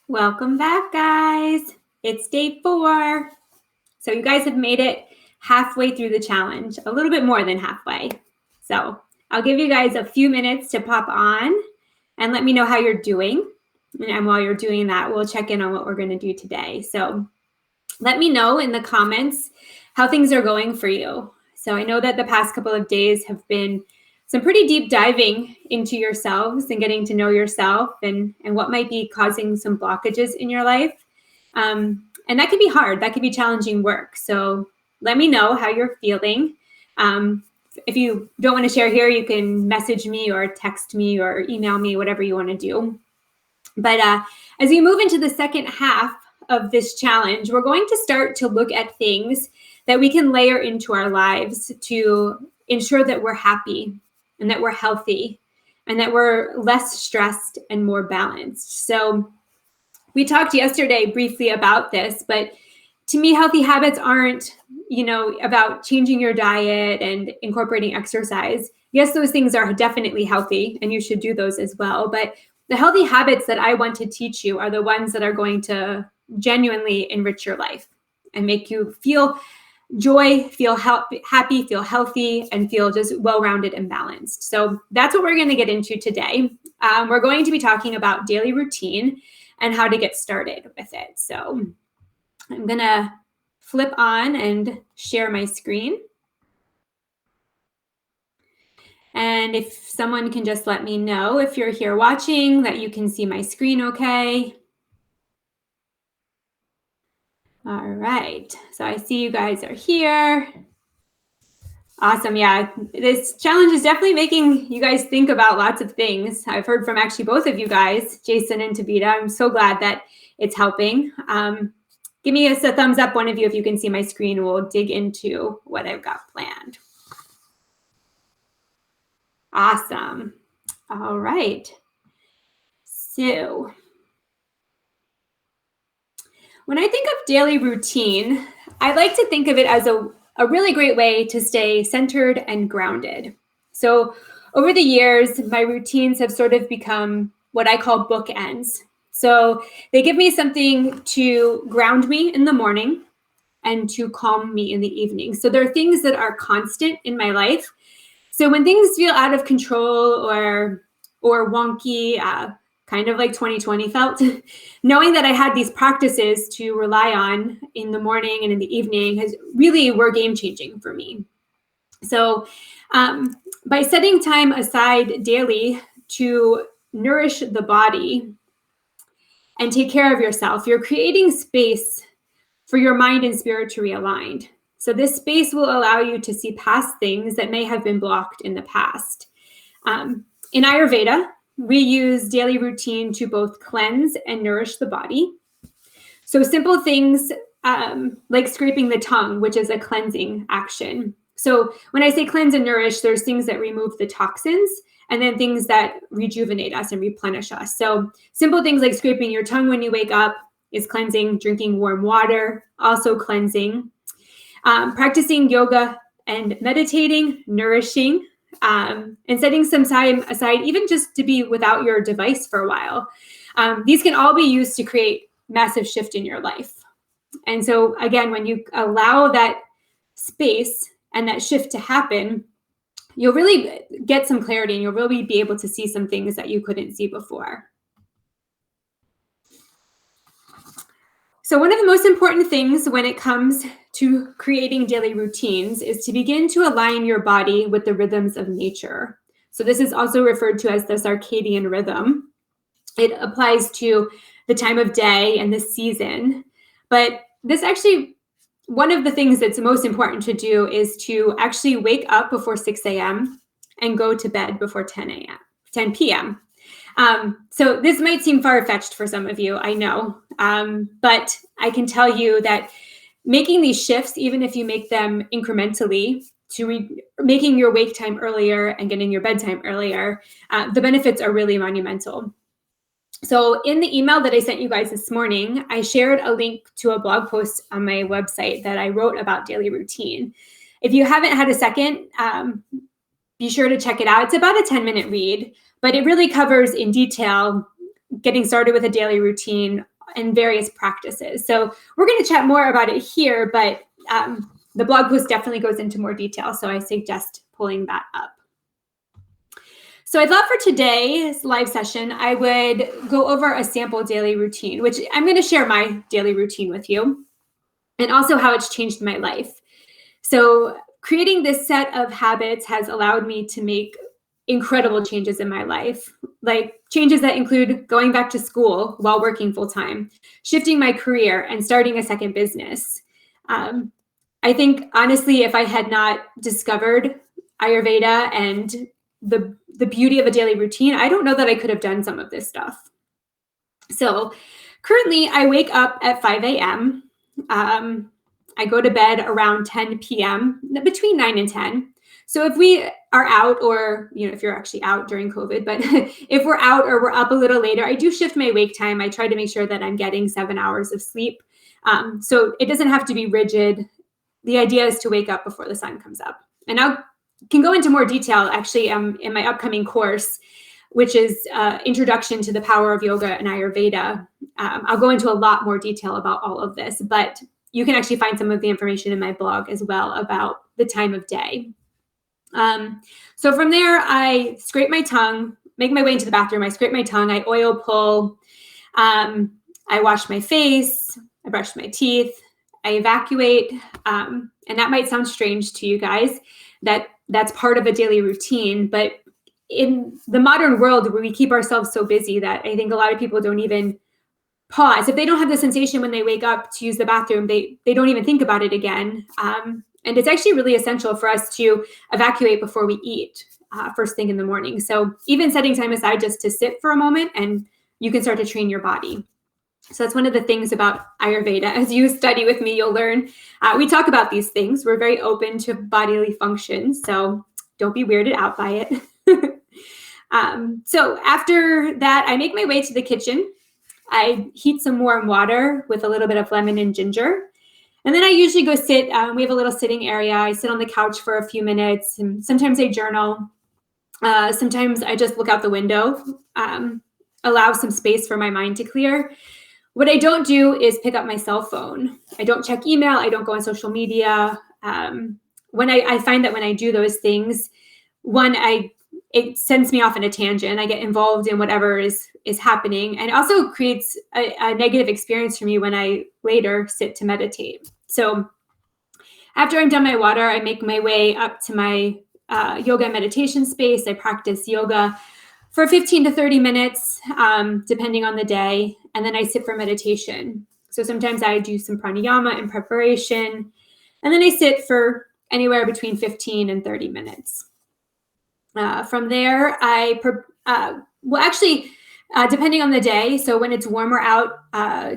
Welcome back, guys. It's day 4. So you guys have made it halfway through the challenge, a little bit more than halfway. So I'll give you guys a few minutes to pop on and let me know how you're doing. And while you're doing that, we'll check in on what we're going to do today. So let me know in the comments how things are going for you. So I know that the past couple of days have been some pretty deep diving into yourselves and getting to know yourself and what might be causing some blockages in your life. And that can be hard. That can be challenging work. So let me know how you're feeling. If you don't want to share here, you can message me or text me or email me, whatever you want to do. But as we move into the second half of this challenge, we're going to start to look at things that we can layer into our lives to ensure that we're happy and that we're healthy and that we're less stressed and more balanced. So we talked yesterday briefly about this, but to me, healthy habits aren't, about changing your diet and incorporating exercise. Yes, those things are definitely healthy and you should do those as well. But the healthy habits that I want to teach you are the ones that are going to genuinely enrich your life and make you feel joy, feel happy, feel healthy, and feel just well-rounded and balanced. So that's what we're going to get into today. We're going to be talking about daily routine and how to get started with it. So I'm going to flip on and share my screen. And if someone can just let me know if you're here watching that you can see my screen okay. All right, so I see you guys are here. Awesome, yeah, this challenge is definitely making you guys think about lots of things. I've heard from actually both of you guys, Jason and Tabita. I'm so glad that it's helping. Give me a thumbs up, one of you, if you can see my screen. We'll dig into what I've got planned. Awesome. All right. So when I think of daily routine, I like to think of it as a really great way to stay centered and grounded. So over the years, my routines have sort of become what I call bookends. So they give me something to ground me in the morning and to calm me in the evening. So there are things that are constant in my life. So when things feel out of control or wonky, kind of like 2020 felt, knowing that I had these practices to rely on in the morning and in the evening were game-changing for me. So by setting time aside daily to nourish the body and take care of yourself, you're creating space for your mind and spirit to realign. So this space will allow you to see past things that may have been blocked in the past. In Ayurveda, we use daily routine to both cleanse and nourish the body. So simple things like scraping the tongue, which is a cleansing action. So when I say cleanse and nourish, there's things that remove the toxins and then things that rejuvenate us and replenish us. So simple things like scraping your tongue when you wake up is cleansing, drinking warm water, also cleansing. Practicing yoga and meditating, nourishing, and setting some time aside, even just to be without your device for a while. These can all be used to create massive shift in your life. And so again, when you allow that space and that shift to happen, you'll really get some clarity and you'll really be able to see some things that you couldn't see before. So one of the most important things when it comes to creating daily routines is to begin to align your body with the rhythms of nature. So this is also referred to as the circadian rhythm. It applies to the time of day and the season. But this actually, one of the things that's most important to do is to actually wake up before 6 a.m. and go to bed before 10 p.m. So this might seem far-fetched for some of you, I know, but I can tell you that making these shifts, even if you make them incrementally to making your wake time earlier and getting your bedtime earlier, the benefits are really monumental. So in the email that I sent you guys this morning, I shared a link to a blog post on my website that I wrote about daily routine. If you haven't had a second, be sure to check it out. It's about a 10-minute read, but it really covers in detail getting started with a daily routine, and various practices. So we're going to chat more about it here, but the blog post definitely goes into more detail. So I suggest pulling that up. So I thought for today's live session, I would go over a sample daily routine, which I'm going to share my daily routine with you, and also how it's changed my life. So creating this set of habits has allowed me to make incredible changes in my life, like changes that include going back to school while working full-time, shifting my career, and starting a second business. I think, honestly, if I had not discovered Ayurveda and the beauty of a daily routine, I don't know that I could have done some of this stuff. So currently, I wake up at 5 a.m. I go to bed around 10 p.m., between 9 and 10. So if we are out, or if you're actually out during COVID, but if we're out or we're up a little later, I do shift my wake time. I try to make sure that I'm getting 7 hours of sleep. So it doesn't have to be rigid. The idea is to wake up before the sun comes up. And I can go into more detail actually in my upcoming course, which is Introduction to the Power of Yoga and Ayurveda. I'll go into a lot more detail about all of this, but you can actually find some of the information in my blog as well about the time of day. So from there, I scrape my tongue, make my way into the bathroom. I scrape my tongue, I oil pull, I wash my face, I brush my teeth, I evacuate. And that might sound strange to you guys, that's part of a daily routine, but in the modern world where we keep ourselves so busy that I think a lot of people don't even pause. If they don't have the sensation when they wake up to use the bathroom, they don't even think about it again. And it's actually really essential for us to evacuate before we eat first thing in the morning. So even setting time aside just to sit for a moment, and you can start to train your body. So that's one of the things about Ayurveda. As you study with me, you'll learn. We talk about these things. We're very open to bodily functions, so don't be weirded out by it. So after that, I make my way to the kitchen. I heat some warm water with a little bit of lemon and ginger. And then I usually go sit. We have a little sitting area. I sit on the couch for a few minutes, and sometimes I journal. Sometimes I just look out the window, allow some space for my mind to clear. What I don't do is pick up my cell phone. I don't check email. I don't go on social media. When I find that when I do those things, it sends me off in a tangent. I get involved in whatever is happening, and also creates a negative experience for me when I later sit to meditate. So after I'm done my water, I make my way up to my yoga and meditation space. I practice yoga for 15 to 30 minutes, depending on the day. And then I sit for meditation. So sometimes I do some pranayama in preparation. And then I sit for anywhere between 15 and 30 minutes. From there, depending on the day, so when it's warmer out,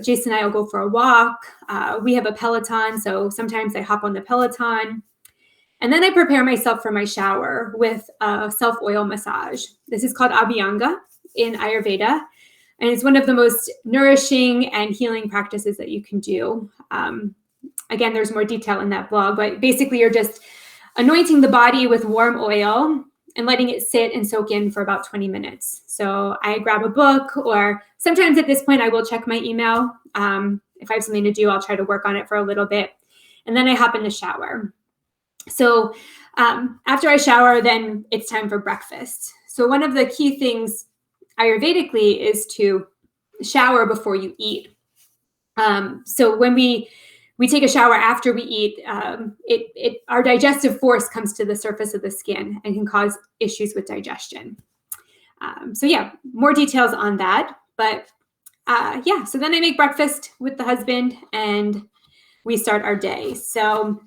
Jason and I will go for a walk. We have a Peloton, so sometimes I hop on the Peloton. And then I prepare myself for my shower with a self-oil massage. This is called Abhyanga in Ayurveda, and it's one of the most nourishing and healing practices that you can do. Again, there's more detail in that blog, but basically you're just anointing the body with warm oil and letting it sit and soak in for about 20 minutes. So I grab a book, or sometimes at this point I will check my email. If I have something to do, I'll try to work on it for a little bit. And then I hop in the shower. So after I shower, then it's time for breakfast. So one of the key things Ayurvedically is to shower before you eat. So when we take a shower after we eat, our digestive force comes to the surface of the skin and can cause issues with digestion. So yeah, more details on that. But so then I make breakfast with the husband and we start our day. So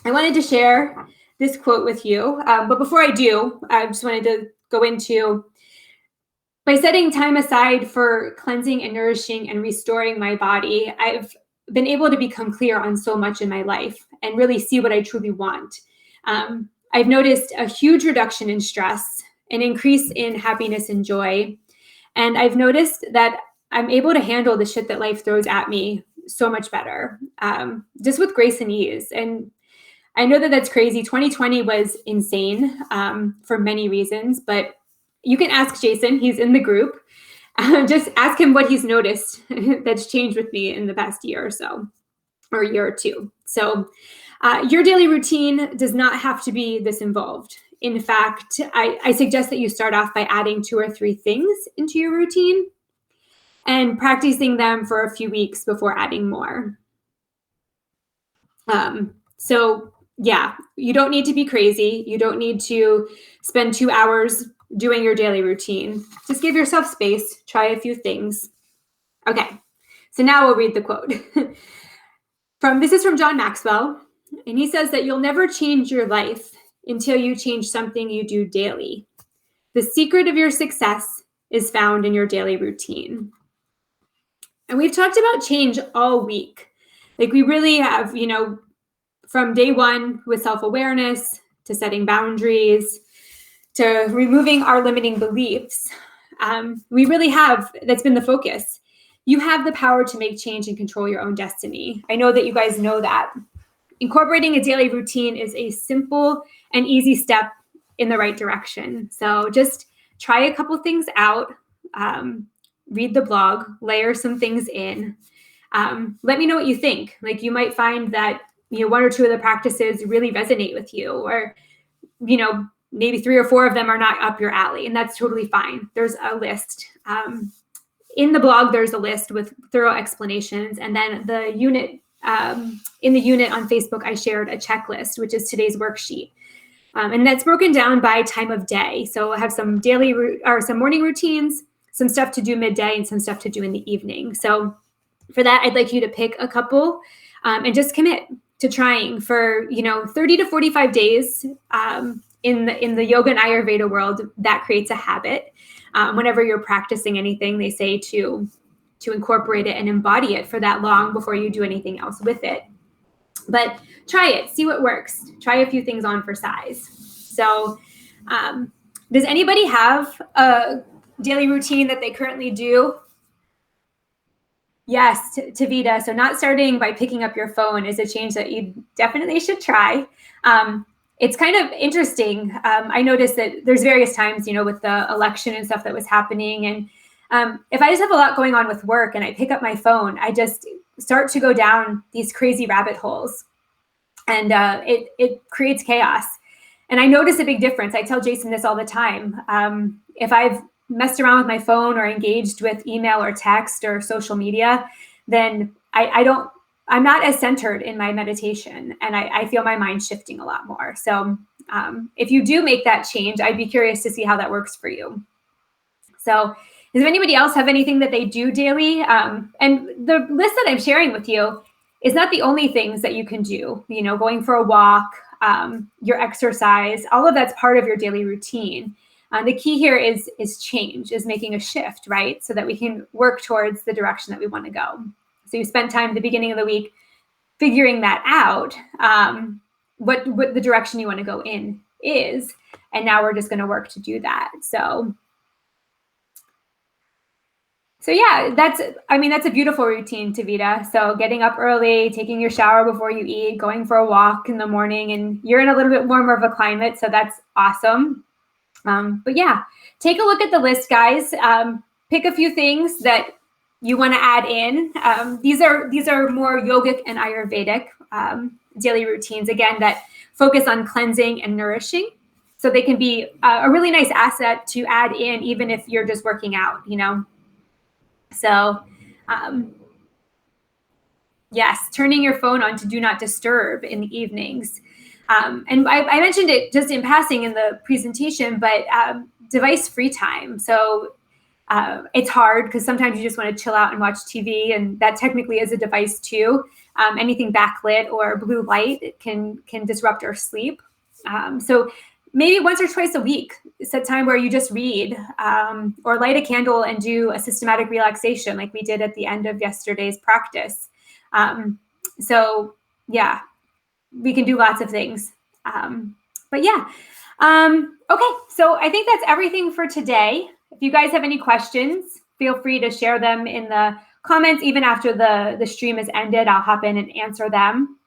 I wanted to share this quote with you. But before I do, I just wanted to go into, by setting time aside for cleansing and nourishing and restoring my body, I've been able to become clear on so much in my life and really see what I truly want. I've noticed a huge reduction in stress, an increase in happiness and joy. And I've noticed that I'm able to handle the shit that life throws at me so much better, just with grace and ease. And I know that that's crazy. 2020 was insane for many reasons, but you can ask Jason. He's in the group. Just ask him what he's noticed that's changed with me in the past year or so, or a year or two. So your daily routine does not have to be this involved. In fact, I suggest that you start off by adding 2 or 3 things into your routine and practicing them for a few weeks before adding more. So yeah, you don't need to be crazy. You don't need to spend 2 hours doing your daily routine. Just give yourself space, try a few things. Okay, so now we'll read the quote. This is from John Maxwell, and he says that you'll never change your life until you change something you do daily. The secret of your success is found in your daily routine. And we've talked about change all week. Like we really have, from day one with self-awareness to setting boundaries to removing our limiting beliefs. We really have, that's been the focus. You have the power to make change and control your own destiny. I know that you guys know that. Incorporating a daily routine is a simple and easy step in the right direction. So just try a couple things out, read the blog, layer some things in. Let me know what you think. Like you might find that, 1 or 2 of the practices really resonate with you, or, maybe 3 or 4 of them are not up your alley, and that's totally fine. There's a list. In the blog, there's a list with thorough explanations. And then in the unit on Facebook, I shared a checklist, which is today's worksheet. And that's broken down by time of day. So I have some some morning routines, some stuff to do midday, and some stuff to do in the evening. So for that, I'd like you to pick a couple and just commit to trying for 30 to 45 days. In the yoga and Ayurveda world, that creates a habit. Whenever you're practicing anything, they say to incorporate it and embody it for that long before you do anything else with it. But try it, see what works. Try a few things on for size. So does anybody have a daily routine that they currently do? Yes, Tavita. So not starting by picking up your phone is a change that you definitely should try. It's kind of interesting. I noticed that there's various times, with the election and stuff that was happening. And if I just have a lot going on with work and I pick up my phone, I just start to go down these crazy rabbit holes. And it creates chaos. And I notice a big difference. I tell Jason this all the time. If I've messed around with my phone or engaged with email or text or social media, then I'm not as centered in my meditation, and I feel my mind shifting a lot more. So if you do make that change, I'd be curious to see how that works for you. So does anybody else have anything that they do daily? And the list that I'm sharing with you is not the only things that you can do. Going for a walk, your exercise, all of that's part of your daily routine. The key here is change, is making a shift, right? So that we can work towards the direction that we want to go. So you spend time at the beginning of the week figuring that out, what the direction you want to go in is. And now we're just going to work to do that. So yeah, that's a beautiful routine, Tavita. So getting up early, taking your shower before you eat, going for a walk in the morning, and you're in a little bit warmer of a climate. So that's awesome. But yeah, take a look at the list, guys. Pick a few things that you want to add in. These are more yogic and Ayurvedic daily routines, again, that focus on cleansing and nourishing. So they can be a really nice asset to add in, even if you're just working out, So yes, turning your phone on to do not disturb in the evenings. And I mentioned it just in passing in the presentation, but device free time. So it's hard because sometimes you just want to chill out and watch TV, and that technically is a device too. Anything backlit or blue light can disrupt our sleep. So maybe once or twice a week, set time where you just read or light a candle and do a systematic relaxation like we did at the end of yesterday's practice. So yeah, we can do lots of things. But yeah. Okay, so I think that's everything for today. If you guys have any questions, feel free to share them in the comments. Even after the stream is ended, I'll hop in and answer them.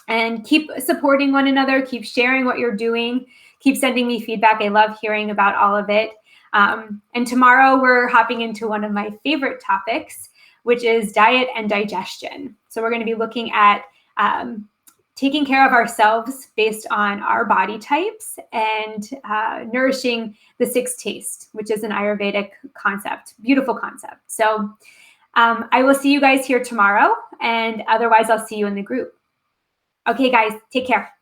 And keep supporting one another. Keep sharing what you're doing. Keep sending me feedback. I love hearing about all of it. And tomorrow we're hopping into one of my favorite topics, which is diet and digestion. So we're going to be looking at taking care of ourselves based on our body types and nourishing the six tastes, which is an Ayurvedic concept, beautiful concept. So I will see you guys here tomorrow, and otherwise I'll see you in the group. Okay, guys, take care.